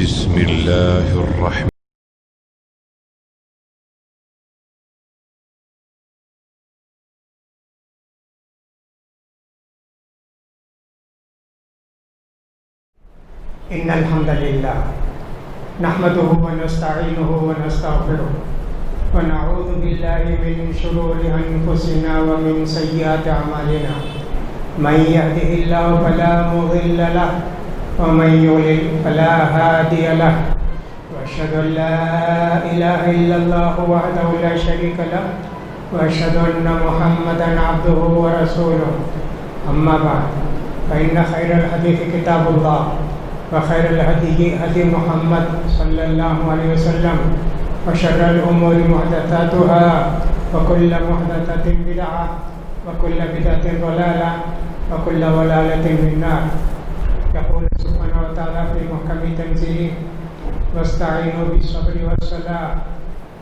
بسم الله الرحمن إن الحمد لله نحمده ونستعينه ونستغفره ونعوذ بالله من شرور أنفسنا ومن سيئات أعمالنا من يهده الله فلا مضل له ومن يضلل فلا هادي له وأشهد أن لا إله إلا الله وحده لا شريك له وأشهد أن محمدا عبده ورسوله أما بعد فإن خير الحديث كتاب الله وخير الهدي هدي محمد صلى الله عليه وسلم وشر الأمور محدثاتها وكل محدثة بدعة وكل بدعة ضلالة وكل ضلالة في النار. يقول سبحانه وتعالى في محكم تنزيله واستعينوا بالصبر والصلاة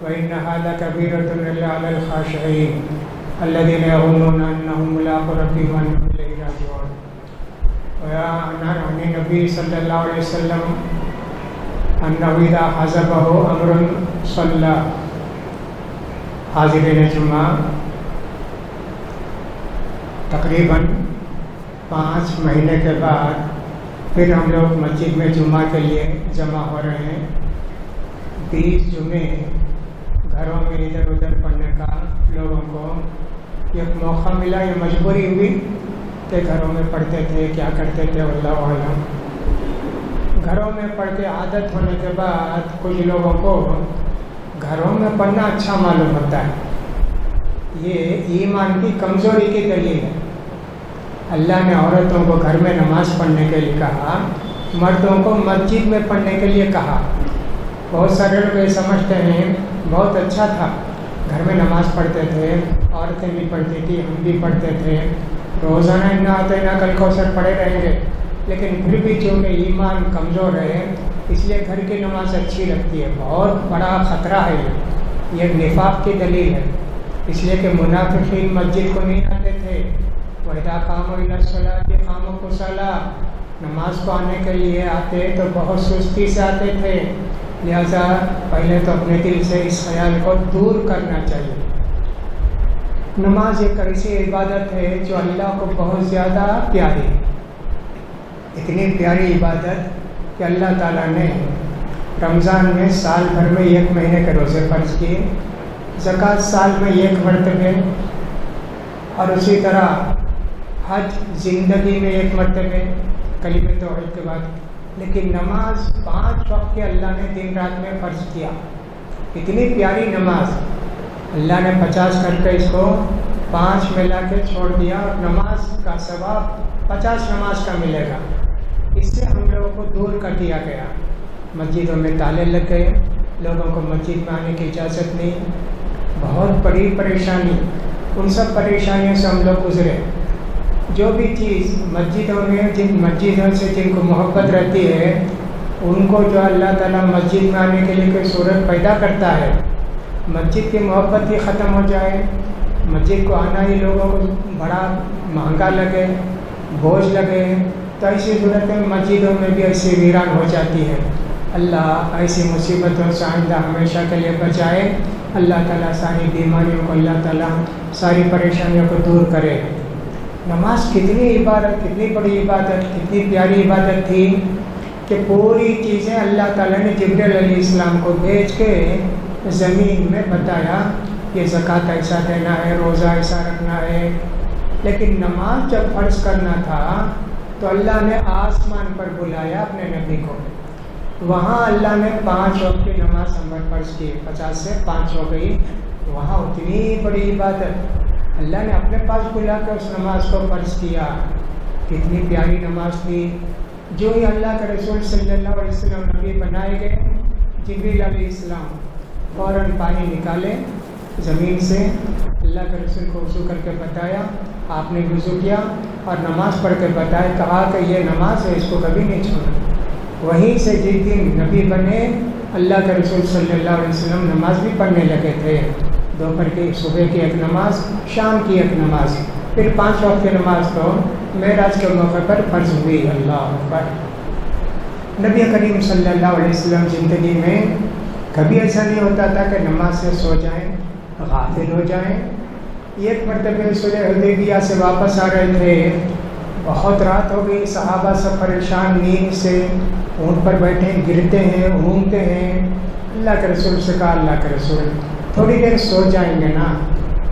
وإنها لكبيرة إلا على الخاشعين الذين يظنون أنهم ملاقو ربهم وأنهم إليه راجعون. عن النبي صلی اللہ علیہ وسلم انه اذا حزبه امر صلى. حاضرین جمعہ، تقریباً 5 مہینے کے بعد پھر ہم لوگ مسجد میں جمعہ کے لیے جمع ہو رہے ہیں. 20 جمعے گھروں میں ادھر ادھر پڑھنے کا لوگوں کو ایک موقع ملا، یہ مجبوری ہوئی کہ گھروں میں پڑھتے تھے. کیا کرتے تھے اللہ عالم. گھروں میں پڑھ کے عادت ہونے کے بعد کچھ لوگوں کو گھروں میں پڑھنا اچھا معلوم ہوتا ہے. یہ ایمان کی کمزوری کی دلیل ہے. اللہ نے عورتوں کو گھر میں نماز پڑھنے کے لیے کہا، مردوں کو مسجد میں پڑھنے کے لیے کہا. بہت سارے لوگ یہ سمجھتے ہیں بہت اچھا تھا، گھر میں نماز پڑھتے تھے، عورتیں بھی پڑھتی تھی، ہم بھی پڑھتے تھے، روزانہ نہ آتے نہ کل کو سر پڑے رہیں گے. لیکن پھر بھی چونکہ ایمان کمزور ہے اس لیے گھر کی نماز اچھی لگتی ہے. بہت بڑا خطرہ ہے یہ ایک نفاق کی دلیل ہے. اس لیے کہ منافقین مسجد کو نہیں آتے تھے. وَإِذَا قَامُوا إِلَى الصَّلَاةِ قَامُوا كُسَالَىٰ. نماز کو آنے کے لیے آتے تو بہت سستی سے آتے تھے. لہذا پہلے تو اپنے دل سے اس خیال کو دور کرنا چاہیے. نماز ایک ایسی عبادت ہے جو اللہ کو بہت زیادہ پیاری ہے. اتنی پیاری عبادت کہ اللہ تعالیٰ نے رمضان میں سال بھر میں 1 مہینے کے روزے فرض کیے، زکوٰۃ سال میں 1 مرتبہ، اور اسی طرح حج زندگی میں 1 مرتبہ کلمہ توحید کے بعد. لیکن نماز 5 وقت کے اللہ نے دن رات میں فرض کیا. اتنی پیاری نماز اللہ نے 50 کر کے اس کو 5 میں لا کے چھوڑ دیا، اور نماز کا ثواب 50 نماز کا ملے گا. اس سے ہم لوگوں کو دور کر دیا گیا. مسجدوں میں تالے لگ گئے، لوگوں کو مسجد میں آنے کی اجازت نہیں. بہت بڑی پریشانی. ان سب پریشانیوں سے ہم لوگ گزرے. جو بھی چیز مسجدوں میں جن مسجدوں سے جن کو محبت رہتی ہے ان کو جو اللہ تعالیٰ مسجد میں آنے کے لیے کوئی صورت پیدا کرتا ہے، مسجد کی محبت ہی ختم ہو جائے، مسجد کو آنا ہی لوگوں کو بڑا مہنگا لگے، بوجھ لگے، تو ایسی صورت میں مسجدوں میں بھی ایسی ویران ہو جاتی ہے. اللہ ایسی مصیبتوں سے آئندہ ہمیشہ کے لیے بچائے. اللہ تعالیٰ ساری بیماریوں کو، اللہ تعالیٰ ساری پریشانیوں کو دور کرے. نماز کتنی عبادت، کتنی بڑی عبادت، کتنی پیاری عبادت تھی کہ پوری چیزیں اللہ تعالیٰ نے جبریل علیہ السلام کو بھیج کے زمین میں بتایا. یہ زکوٰۃ ایسا دینا ہے، روزہ ایسا رکھنا ہے. لیکن نماز جب فرض کرنا تھا تو اللہ نے آسمان پر بلایا اپنے نبی کو. وہاں اللہ نے 5 وقت کی نماز ہم پر فرض کی. 50 سے 5 ہو گئی. وہاں اتنی بڑی عبادت اللہ نے اپنے پاس بلا کے اس نماز کو فرض کیا. کتنی پیاری نماز تھی. جو ہی اللہ کے رسول صلی اللہ علیہ وسلم نبی بنائے گئے، جبریل علیہ السلام فوراً پانی نکالے زمین سے. اللہ کے رسول کو وضو کر کے بتایا، آپ نے وضو کیا اور نماز پڑھ کے بتایا. کہا کہ یہ نماز ہے، اس کو کبھی نہیں چھوڑنا. وہیں سے جس دن نبی بنے اللہ کے رسول صلی اللہ علیہ وسلم نماز بھی پڑھنے لگے تھے. دوپہر کی، صبح کی 1 نماز، شام کی 1 نماز، پھر 5 وقت کی نماز تو معراج کے موقع پر فرض ہوئی. اللہ اکبر. نبی کریم صلی اللہ علیہ وسلم زندگی میں کبھی ایسا نہیں ہوتا تھا کہ نماز سے سو جائیں، غافل ہو جائیں۔ ایک مرتبہ صلح حدیبیہ سے واپس آ رہے تھے، بہت رات ہو گئی، صحابہ سب پریشان، نیند سے اونٹ پر بیٹھے گرتے ہیں، گھومتے ہیں۔ اللہ کے رسول سے کہا، اللہ کے رسول تھوڑی دیر سو جائیں گے نا،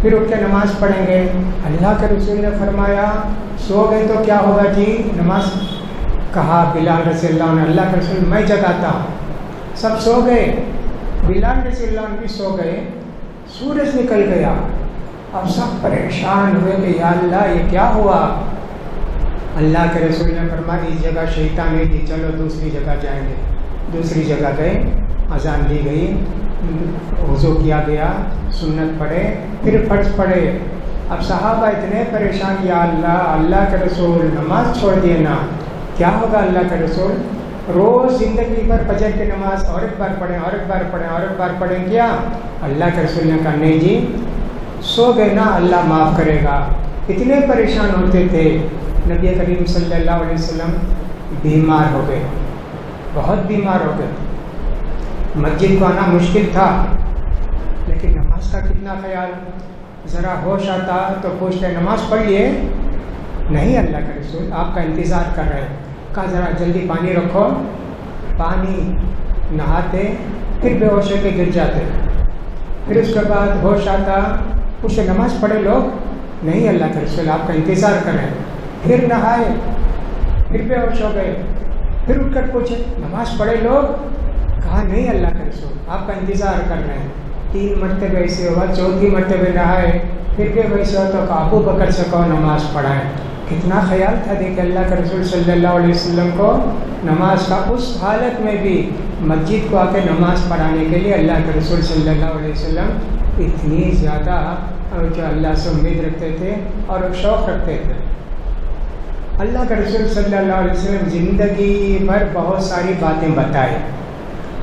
پھر اٹھ کے نماز پڑھیں گے۔ اللہ کے رسول نے فرمایا سو گئے تو کیا ہوگا جی، نماز۔ کہا بلال رضی اللہ عنہ، اللہ کے رسول میں جگاتا ہوں۔ سب سو گئے، بلال رضی اللہ عنہ بھی سو گئے، سورج نکل گیا۔ اب سب پریشان ہوئے کہ یا اللہ یہ کیا ہوا۔ اللہ کے رسول نے فرمایا اس جگہ شیطان نہیں تھی، چلو دوسری جگہ جائیں گے۔ دوسری جگہ گئے، اذان دی گئی، وضو کیا گیا، سنت پڑھے، پھر فرض پڑھے۔ اب صحابہ اتنے پریشان، یا اللہ، اللہ کے رسول نماز چھوڑ دیے نا، کیا ہوگا اللہ کے رسول؟ روز زندگی پر فجر کی نماز اور ایک بار پڑھیں، اور ایک بار پڑھیں، اور ایک بار پڑھیں، کیا؟ اللہ کے رسول نے کہا نہیں جی، سو گئے نا، اللہ معاف کرے گا۔ اتنے پریشان ہوتے تھے۔ نبی کریم صلی اللہ علیہ وسلم بیمار ہو گئے، بہت بیمار ہو گئے، مسجد کو آنا مشکل تھا، لیکن نماز کا کتنا خیال۔ ذرا ہوش آتا تو پوچھتے نماز پڑھ لیے؟ نہیں اللہ کے رسول، آپ کا انتظار کر رہے ہیں۔ کہا ذرا جلدی پانی رکھو، پانی، نہاتے، پھر بے ہوش ہو کے گر جاتے۔ پھر اس کے بعد ہوش آتا، پوچھے نماز پڑھے لوگ؟ نہیں اللہ کے رسول، آپ کا انتظار کر رہے ہیں۔ پھر نہائے، پھر بے ہوش ہو گئے، پھر اٹھ کر پوچھے نماز پڑھے لوگ؟ کہا نہیں اللہ کے رسول، آپ کا انتظار کر رہے ہیں۔ 3 مرتبہ ایسے ہوا، 4تھی مرتبہ نہائے، پھر بھی ویسے ہو تو ابو بکر سے کہو نماز پڑھائیں۔ کتنا خیال تھا، دیکھیں اللہ کے رسول صلی اللہ علیہ وسلم کو نماز کا، اس حالت میں بھی مسجد کو آ کے نماز پڑھانے کے لیے اللہ کے رسول صلی اللہ علیہ وسلم اتنی زیادہ جو اللہ سے امید رکھتے تھے اور شوق رکھتے تھے۔ اللہ کے رسول صلی اللہ علیہ وسلم زندگی بھر بہت ساری باتیں بتائے،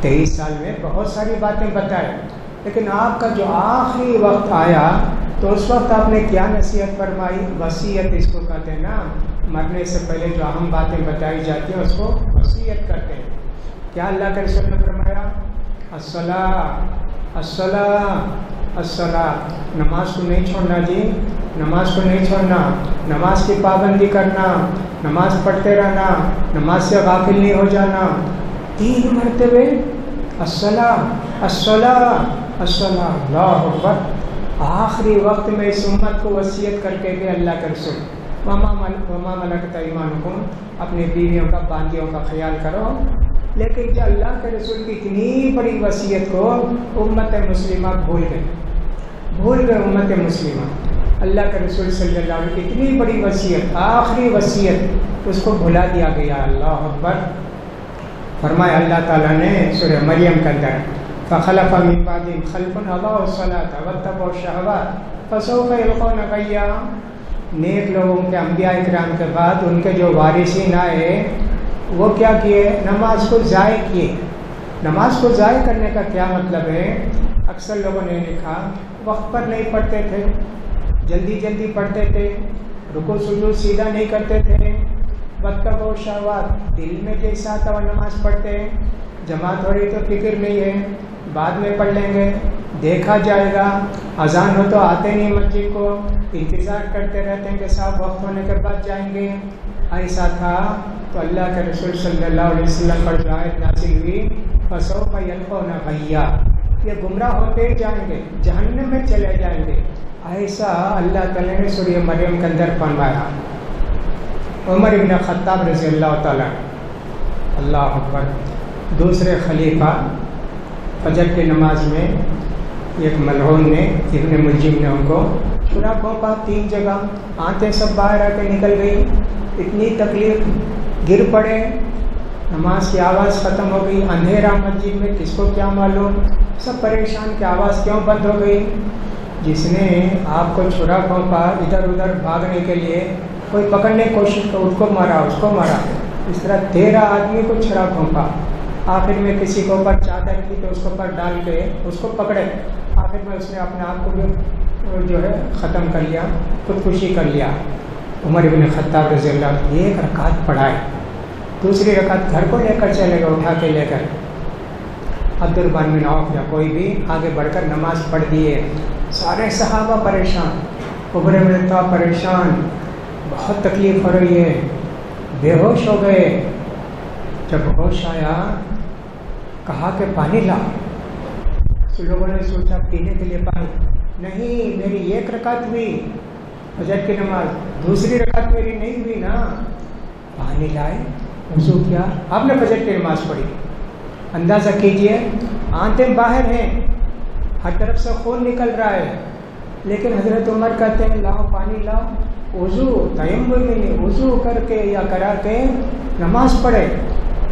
23 سال میں بہت ساری باتیں بتائے، لیکن آپ کا جو آخری وقت آیا تو اس وقت آپ نے کیا نصیحت فرمائی؟ وصیت اس کو کہتے ہیں نا، مرنے سے پہلے جو اہم باتیں بتائی جاتی ہیں اس کو وصیت کرتے ہیں۔ کیا اللہ کے رسول نے فرمایا؟ الصلاۃ الصلاۃ الصلاۃ، نماز کو نہیں چھوڑنا جی، نماز کو نہیں چھوڑنا، نماز کی پابندی کرنا، نماز پڑھتے رہنا، نماز سے غافل نہیں ہو جانا۔ 3 مرتبہ الصلاۃ الصلاۃ الصلاۃ، اللہ اکبر۔ آخری وقت میں اس امت کو وصیت کر کے کہ اللہ کے رسول وما ملکت ایمانکم، اپنی بیویوں کا، باندیوں کا خیال کرو۔ لیکن کیا اللہ کے رسول کی اتنی بڑی وصیت کو امت مسلمہ بھول گئے امت مسلمہ۔ اللہ کے رسول صلی اللہ علیہ وسلم کی اتنی بڑی وصیت، آخری وصیت، اس کو بھلا دیا گیا۔ اللہ اکبر۔ فرمایا اللہ تعالیٰ نے سورہ مریم کے اندر، فخلف من بعدهم خلف اضاعوا الصلاة واتبعوا الشهوات فسوف يلقون غیا۔ نیک لوگوں کے، انبیاء اکرام کے بعد ان کے جو وارثین آئے وہ کیا کیے؟ نماز کو ضائع کیے۔ نماز کو ضائع کرنے کا کیا مطلب ہے؟ اکثر لوگوں نے لکھا وقت پر نہیں پڑھتے تھے، جلدی جلدی پڑھتے تھے، رکوع سجود سیدھا نہیں کرتے تھے، واتبعوا الشهوات، دل میں جیسا آتا وہ نماز پڑھتے، جماعت ہو رہی تو فکر نہیں ہے، بعد میں پڑھ لیں گے، دیکھا جائے گا، اذان ہو تو آتے نہیں مسجد کو، انتظار کرتے رہتے ہیں کہ صاحب وقت ہونے کے بعد جائیں گے۔ ایسا تھا تو اللہ کے رسول صلی اللہ علیہ وسلم پر جو آیت نازل ہوئی، فسوف یلقون غیا، یہ گمراہ ہوتے جائیں گے، جہنم میں چلے جائیں گے۔ ایسا اللہ تعالیٰ نے سورہ مریم کے اندر فرمایا۔ عمر بن خطاب رضی اللہ تعالیٰ، اللہ اکبر، دوسرے خلیفہ، فجر کی نماز میں ایک ملعون نے، ابن ملجم نے ان کو چھڑا پھونکا 3 جگہ، آنتیں سب باہر آ کے نکل گئی، اتنی تکلیف، گر پڑے، نماز کی آواز ختم ہو گئی، اندھیرا مسجد میں، کس کو کیا معلوم، سب پریشان کہ آواز کیوں بند ہو گئی۔ جس نے آپ کو چھڑا پھونکا، ادھر ادھر بھاگنے کے لیے کوئی پکڑنے کی کوشش کی، اس کو مارا، اس کو مارا، اس طرح 13 آدمی کو چھڑا پھونکا۔ آخر میں کسی کے اوپر چادر کی تو اس کے اوپر ڈال کے اس کو پکڑے، آخر میں اس نے اپنے آپ کو بھی جو ہے ختم کر لیا، خودکشی کر لیا۔ عمر بن خطاب رضی اللہ عنہ 1 رکعت پڑھائے، دوسری رکعت گھر کو لے کر چلے گا اٹھا کے لے کر. عبدالرحمن بن عوف یا کوئی بھی آگے بڑھ کر نماز پڑھ دیے. سارے صحابہ پریشان، عمر بن خطاب پریشان، بہت تکلیف ہو رہی ہے، بے ہوش ہو گئے. جب ہوش آیا کہا کہ پانی لا. تو لوگوں نے سوچا پینے کے لیے پانی نہیں، میری ایک رکعت ہوئی فجر کی نماز، دوسری رکعت میری نہیں ہوئی نا. پانی لائے، وضو کیا، آپ نے فجر کی نماز پڑھی. اندازہ کیجئے آنتیں باہر ہیں، ہر طرف سے خون نکل رہا ہے، لیکن حضرت عمر کہتے ہیں لاؤ پانی لاؤ. وضو تیمم نہیں، وضو کر کے یا کرا کے نماز پڑھے.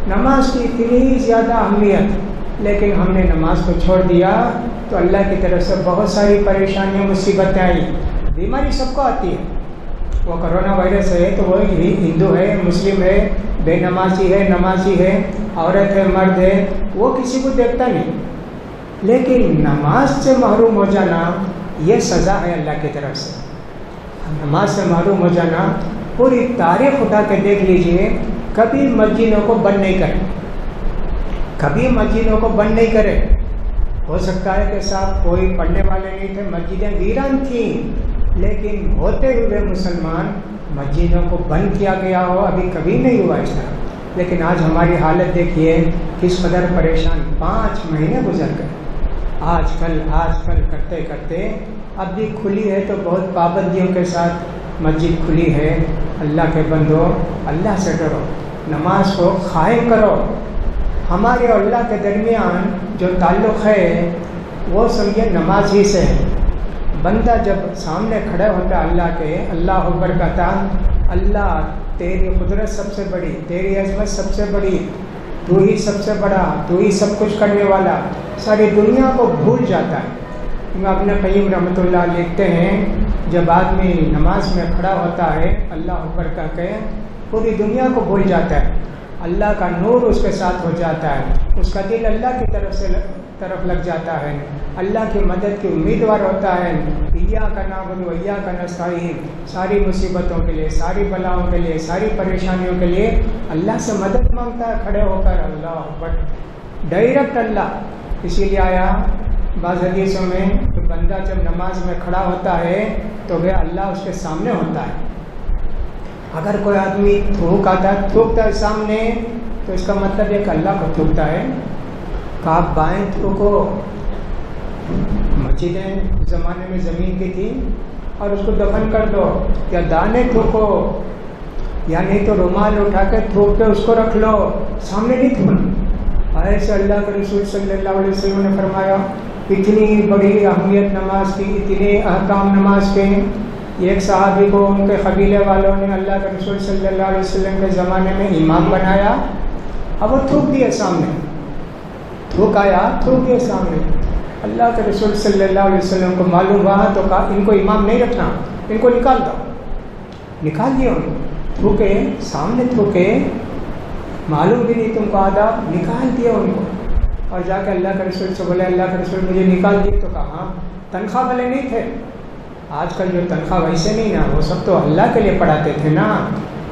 نماز کی اتنی زیادہ اہمیت، لیکن ہم نے نماز کو چھوڑ دیا تو اللہ کی طرف سے بہت ساری پریشانیاں مصیبتیں آئیں. بیماری سب کو آتی ہے. وہ کرونا وائرس ہے تو وہ ہندو ہے، مسلم ہے، بے نمازی ہے، نمازی ہے، عورت ہے، مرد ہے، وہ کسی کو دیکھتا نہیں. لیکن نماز سے محروم ہو جانا یہ سزا ہے اللہ کی طرف سے. نماز سے محروم ہو جانا، پوری تاریخ اٹھا کے دیکھ لیجئے، کبھی مسجدوں کو بند نہیں کرے، کبھی مسجدوں کو بند نہیں کرے. ہو سکتا ہے کہ صاحب کوئی پڑھنے والے نہیں تھے، مسجدیں ویران تھیں، لیکن ہوتے ہوئے مسلمان مسجدوں کو بند کیا گیا ہو ابھی کبھی نہیں ہوا اس طرح. لیکن آج ہماری حالت دیکھیے کس قدر پریشان. 5 مہینے گزر گئے. آج کل کرتے کرتے اب بھی کھلی ہے تو بہت پابندیوں کے ساتھ مسجد کھلی ہے. اللہ کے بندو، اللہ سے ڈرو، نماز کو قائم کرو. ہمارے اور اللہ کے درمیان جو تعلق ہے وہ سمجھے نماز ہی سے ہے. بندہ جب سامنے کھڑا ہوتا ہے اللہ کے، اللہ اکبر کہتا، اللہ تیری قدرت سب سے بڑی، تیری عظمت سب سے بڑی، تو ہی سب سے بڑا، تو ہی سب کچھ کرنے والا، ساری دنیا کو بھول جاتا ہے. ابن قیم رحمۃ اللہ لکھتے ہیں جب آدمی نماز میں کھڑا ہوتا ہے اللہ اکبر کہہ کے پوری دنیا کو بھول جاتا ہے. اللہ کا نور اس کے ساتھ ہو جاتا ہے، اس کا دل اللہ کی طرف لگ جاتا ہے، اللہ کی مدد کی امیدوار ہوتا ہے. ایاک نعبد و ایاک نستعین، ساری مصیبتوں کے لیے، ساری بلاؤں کے لیے، ساری پریشانیوں کے لیے اللہ سے مدد مانگتا ہے کھڑے ہو کر. اللہ اکبر، ڈائریکٹ اللہ. اسی لیے آیا بعض حدیثوں میں کہ بندہ جب نماز میں کھڑا ہوتا ہے تو وہ اللہ اس کے سامنے ہوتا ہے. اگر کوئی آدمی تھوک آتا ہے، تھوکتا ہے سامنے، تو اس کا مطلب یہ کہ اللہ کو تھوکتا ہے. کہ آپ بائیں تھوکو. مسجدیں زمانے میں زمین کی تھی اور اس کو دفن کر دو، یا دانے تھوکو، یا نہیں تو رومال اٹھا کے تھوک کے اس کو رکھ لو، سامنے نہیں تھوکنا. ایسے اللہ کے رسول صلی اللہ علیہ وسلم نے فرمایا اتنی بڑی اہمیت نماز کی، اتنے احکام نماز کے. ایک صحابی کو ان کے قبیلے والوں نے اللہ کے رسول صلی اللہ علیہ وسلم کے زمانے میں امام بنایا. اب وہ تھوک دیے سامنے، تھوک آیا، تھوک دیے سامنے. اللہ کے رسول صلی اللہ علیہ وسلم کو معلوم ہوا تو کہا ان کو امام نہیں رکھنا، ان کو نکال دو. نکال دیا ان کو، تھوکے سامنے، تھوکے، معلوم بھی نہیں تم کو آداب، نکال دیا ان کو. اور جا کے اللہ کے رسول سے بولے اللہ کے رسول مجھے نکال دیے. تو کہا ہاں، تنخواہ والے نہیں تھے. آج کل جو تنخواہ ویسے نہیں نا، وہ سب تو اللہ کے لیے پڑھاتے تھے نا،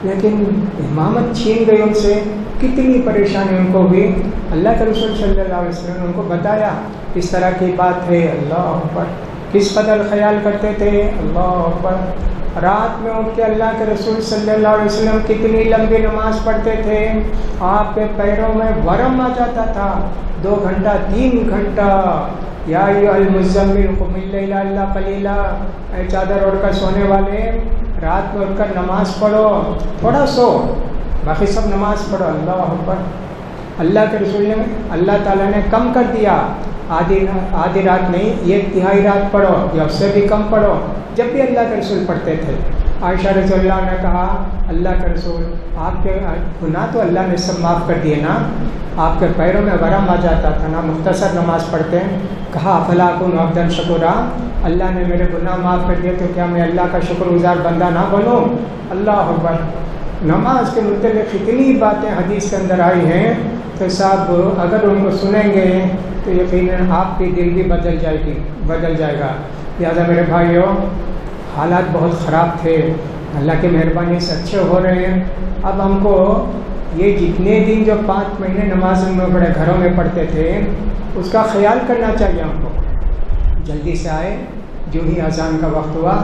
لیکن امامت چھین گئی ان سے. کتنی پریشانی ان کو ہوئی. اللہ کے رسول صلی اللہ علیہ وسلم نے ان کو بتایا اس طرح کی بات ہے. اللہ اکبر، کس قدر خیال کرتے تھے. اللہ اکبر، رات میں اٹھ کے اللہ کے رسول صلی اللہ علیہ وسلم کتنی لمبی نماز پڑھتے تھے. آپ کے پیروں میں ورم آ جاتا تھا. 2 گھنٹہ 3 گھنٹہ. یا ایھا المزمل قم اللیل الا قلیلا، اے چادر اوڑھ کر سونے والے، رات میں اٹھ کر نماز پڑھو، تھوڑا سو، باقی سب نماز پڑھو. اللہ اکبر. اللہ کے رسول نے، اللہ تعالیٰ نے کم کر دیا. آدھی رات نہیں، 1/3 رات پڑھو یا اس سے بھی کم پڑھو. جب بھی اللہ کے رسول پڑھتے تھے. عائشہ رضی اللہ نے کہا اللہ کے رسول آپ کے گناہ تو اللہ نے سب معاف کر دیے نا، آپ کے پیروں میں ورم آ جاتا تھا نا، مختصر نماز پڑھتے ہیں. کہا افلا اکون عبدا شکورا، اللہ نے میرے گناہ معاف کر دیے تو کیا میں اللہ کا شکر گزار بندہ نہ بنوں. اللہ اکبر. نماز کے متعلق اتنی باتیں حدیث کے اندر آئی ہیں تو صاحب اگر ان کو سنیں گے تو یقیناً آپ کی دل بھی بدل جائے گا. لہٰذا میرے بھائیوں، حالات بہت خراب تھے، اللہ کی مہربانی سے اچھے ہو رہے ہیں. اب ہم کو یہ جتنے دن جو 5 مہینے نماز میں بڑے گھروں میں پڑھتے تھے اس کا خیال کرنا چاہیے ہم کو. جلدی سے آئے، جو ہی اذان کا وقت ہوا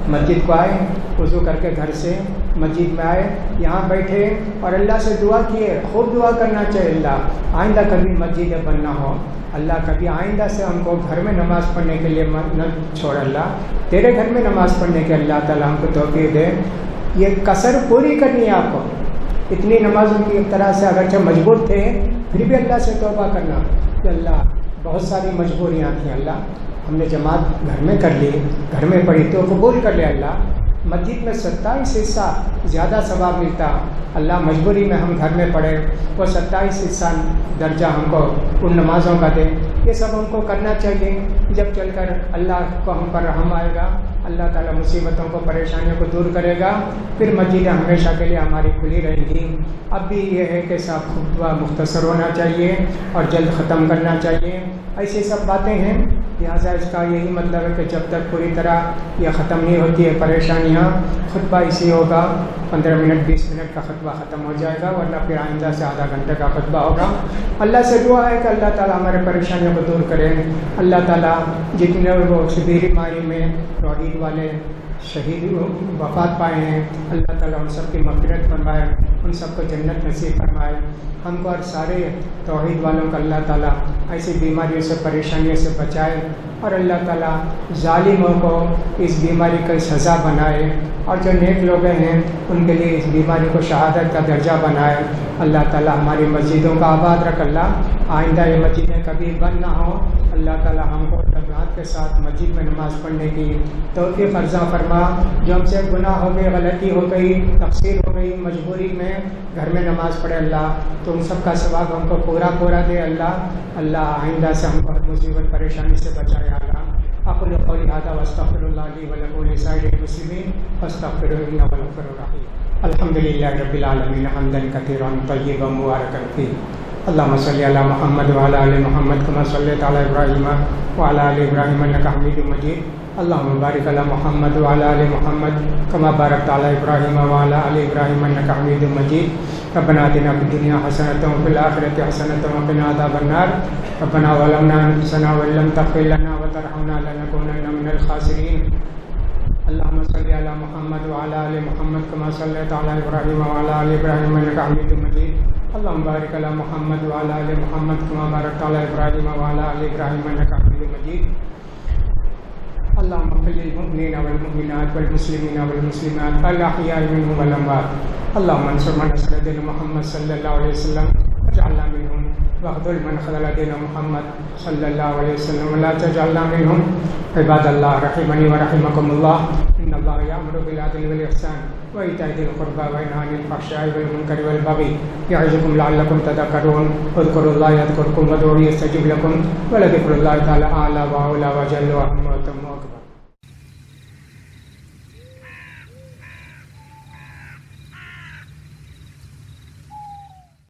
مسجد کو آئے، وضو کر کے گھر سے مسجد میں آئے، یہاں بیٹھے اور اللہ سے دعا کیے. خوب دعا کرنا چاہیے، اللہ آئندہ کبھی مسجد بند نہ ہو، اللہ کبھی آئندہ سے ہم کو گھر میں نماز پڑھنے کے لیے نہ چھوڑ، اللہ تیرے گھر میں نماز پڑھنے کے اللہ تعالیٰ ہم کو توفیق دے. یہ کسر پوری کرنی ہے آپ کو. اتنی نمازوں کی ایک طرح سے اگرچہ مجبور تھے پھر بھی اللہ سے توبہ کرنا کہ اللہ بہت ساری مجبوریاں تھیں، اللہ ہم نے جماعت گھر میں کر لی، گھر میں پڑھی تو قبول کر لے. اللہ مسجد میں 27 حصہ زیادہ ثواب ملتا، اللہ مجبوری میں ہم گھر میں پڑھے وہ 27 حصہ درجہ ہم کو ان نمازوں کا دے. یہ سب ہم کو کرنا چاہیے. جب چل کر اللہ کو ہم پر رحم آئے گا، اللہ تعالیٰ مصیبتوں کو پریشانیوں کو دور کرے گا، پھر مسجدیں ہمیشہ کے لیے ہماری کھلی رہیں گی. اب بھی یہ ہے کہ صاحب خطبہ مختصر ہونا چاہیے اور جلد ختم کرنا چاہیے. ایسی سب باتیں ہیں، لہٰذا اس کا یہی مطلب ہے کہ جب تک پوری طرح یہ ختم نہیں ہوتی ہے پریشانیاں، خطبہ اسی ہوگا 15 منٹ 20 منٹ کا خطبہ ختم ہو جائے گا، ورنہ پھر آئندہ سے آدھا گھنٹے کا خطبہ ہوگا. اللہ سے دعا ہے کہ اللہ تعالیٰ ہمارے پریشانیوں کو دور کرے. اللہ تعالیٰ جتنے وہ شبیر بیماری میں توحید والے شہید وفات پائے ہیں، اللہ تعالیٰ ان سب کی مغفرت فرمائے، ان سب کو جنت نصیب فرمائے. ہم کو اور سارے توحید والوں کو اللہ تعالیٰ ایسی بیماریوں سے پریشانیوں سے بچائے، اور اللہ تعالیٰ ظالموں کو اس بیماری کا سزا بنائے، اور جو نیک لوگ ہیں ان کے لیے اس بیماری کو شہادت کا درجہ بنائے. اللہ تعالیٰ ہماری مسجدوں کا آباد رکھ. اللہ آئندہ یہ مسجدیں کبھی بند نہ ہوں. اللہ تعالیٰ ہم کو جماعت کے ساتھ مسجد میں نماز پڑھنے کی توفیق عطا فرما. جو ہم سے گناہ ہو گئے، غلطی ہو گئی، تقصیر ہو گئی، مجبوری میں گھر میں نماز پڑھے، اللہ تو ان سب کا ثواب ہم کو پورا دے. اللہ آئندہ سے ہم کو مصیبت پریشانی سے بچائے. اللہ اقول قولی ھذا واستغفر اللہ لی ولکم ولسائر المسلمین فاستغفروہ انہ هو الغفور الرحیم. الحمد للہ رب العالمین حمدا کثیرا طیبا مبارکا فیہ. اللهم صل على محمد وعلى آل محمد كما صليت على إبراهيم وعلى آل إبراهيم إنك حميد مجيد. اللهم بارك على محمد وعلى آل محمد كما باركت على إبراهيم وعلى آل إبراهيم إنك حميد مجيد. ربنا آتنا في الدنيا حسنة وفي الآخرة حسنة وقنا عذاب النار. ربنا ظلمنا أنفسنا وإن لم تغفر لنا وترحمنا لنكونن من الخاسرين. اللهم صل على محمد وعلى آل محمد كما صليت على إبراهيم وعلى آل إبراهيم إنك حميد مجيد. اللهم بارك على محمد وعلى آل محمد كما باركت على إبراهيم وعلى آل إبراهيم إنك حميد مجيد. اللهم اغفر للمؤمنين والمؤمنات والمسلمين والمسلمات الأحياء منهم والأموات. اللهم انصر من نصر دين محمد صلى الله عليه وسلم واجعلنا منهم، واخذل من خذل دين محمد صلى الله عليه وسلم ولا تجعلنا منهم. عباد الله رحمني ورحمكم الله، إن الله يأمر بالعدل والإحسان وإيتاء ذي القربى وينهى عن الفحشاء والمنكر والبغي يعظكم لعلكم تذكرون. اذكروا الله يذكركم وادعوه يستجب لكم ولذكر الله تعالى أعلى وأولى وأجل وأهم وأتم.